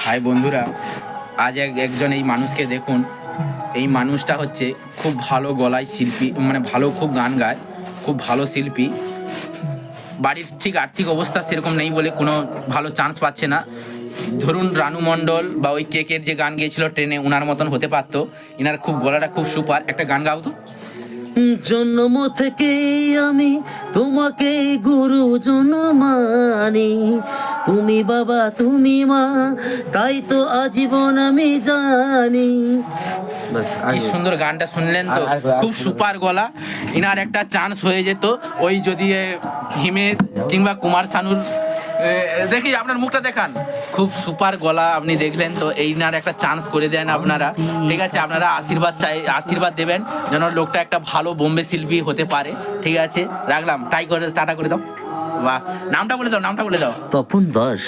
High বন্ধুরা, আজ একজন এই মানুষকে দেখুন। এই মানুষটা হচ্ছে খুব ভালো গলায় শিল্পী, মানে ভালো খুব গান গায়, খুব ভালো শিল্পী। বাড়ির ঠিক আর্থিক অবস্থা সেরকম নেই বলে কোনো ভালো চান্স পাচ্ছে না। ধরুন রানু মণ্ডল বা ওই কেকের যে গান গিয়েছিল ট্রেনে, ওনার মতন হতে পারতো। এনার খুব গলাটা খুব সুপার। একটা গান গাও তো। জন্ম থেকেই আমি তোমাকে গুরুজন মানি, তুমি বাবা তুমি মা, তাই তো আজীবন আমি জানি। কি সুন্দর গানটা শুনলেন তো, খুব সুপার গলা। ইনার একটা চান্স হয়ে যেত ওই যদি হিমেশ কিংবা কুমার শানুর। দেখি আপনার মুখটা দেখান, খুব সুপার গলা আপনি দেখলেন তো। এইনার একটা চান্স করে দেন আপনারা, ঠিক আছে? আপনারা আশীর্বাদ দেবেন যেন লোকটা একটা ভালো বোম্বে শিল্পী হতে পারে, ঠিক আছে? রাখলাম, টাটা করে দাও। বাহ, নামটা বলে দাও। তপন দাস।